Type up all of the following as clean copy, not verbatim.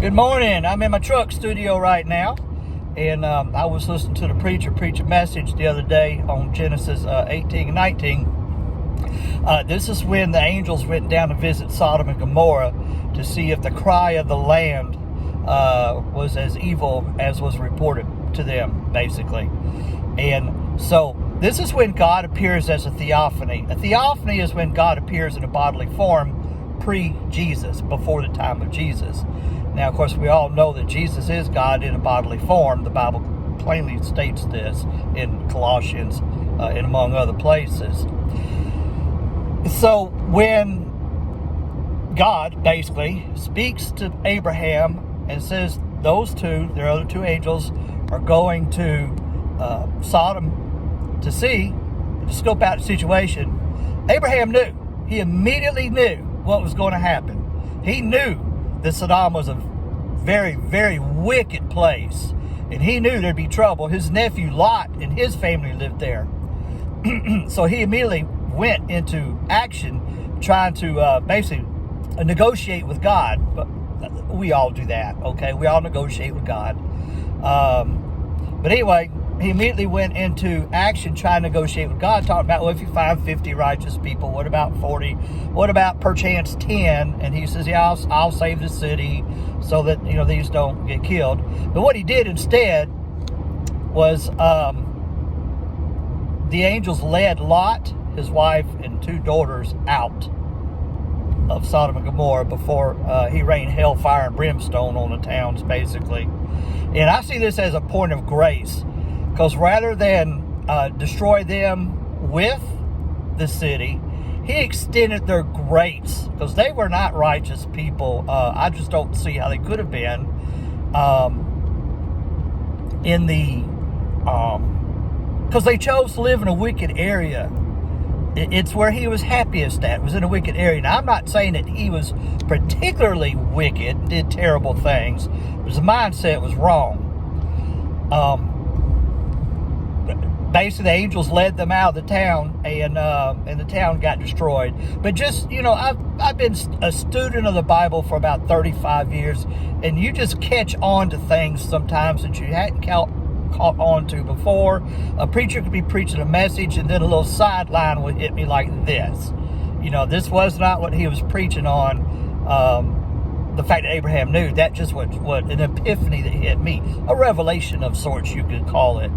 Good morning. I'm in my truck studio right now, and I was listening to the preacher preach a message the other day on Genesis 18 and 19. This is when the angels went down to visit Sodom and Gomorrah to see if the cry of the land was as evil as was reported to them, basically. And so this is when God appears as a theophany. A theophany is when God appears in a bodily form pre-Jesus, before the time of Jesus. Now, of course, we all know that Jesus is God in a bodily form. The Bible plainly states this in Colossians and among other places. So when God basically speaks to Abraham and says those two, their other two angels, are going to Sodom to scope out the situation, Abraham knew. He immediately knew what was going to happen. He knew that Sodom was a very, very wicked place, and he knew there'd be trouble. His nephew Lot and his family lived there. So he immediately went into action trying to basically negotiate with God. But we all do that, okay? We all negotiate with God. But anyway, he immediately went into action trying to negotiate with God, talking about, well, if you find 50 righteous people, what about 40? What about perchance 10? And he says, yeah, I'll save the city so that, these don't get killed. But what he did instead was the angels led Lot, his wife, and two daughters out of Sodom and Gomorrah before he rained hellfire and brimstone on the towns, basically. And I see this as a point of grace, because rather than destroy them with the city, he extended their grace, because they were not righteous people. I just don't see how they could have been because they chose to live in a wicked area. It's where he was happiest at, was in a wicked area. Now, I'm not saying that he was particularly wicked, did terrible things. His mindset was wrong. Basically, the angels led them out of the town, and the town got destroyed. But just, I've been a student of the Bible for about 35 years, and you just catch on to things sometimes that you hadn't caught on to before. A preacher could be preaching a message, and then a little sideline would hit me like this. This was not what he was preaching on. The fact that Abraham knew, that just was an epiphany that hit me. A revelation of sorts, you could call it.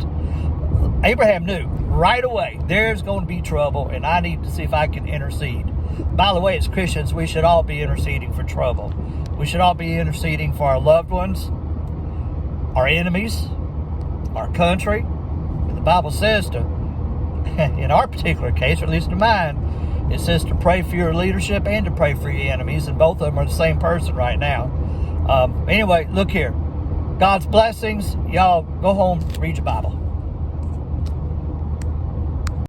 Abraham knew right away there's going to be trouble, and I need to see if I can intercede. By the way, as Christians, we should all be interceding for trouble. We should all be interceding for our loved ones, our enemies, our country. And the Bible says to, in our particular case, or at least in mine, it says to pray for your leadership and to pray for your enemies, and both of them are the same person right now. Anyway, look here. God's blessings. Y'all go home, read your Bible.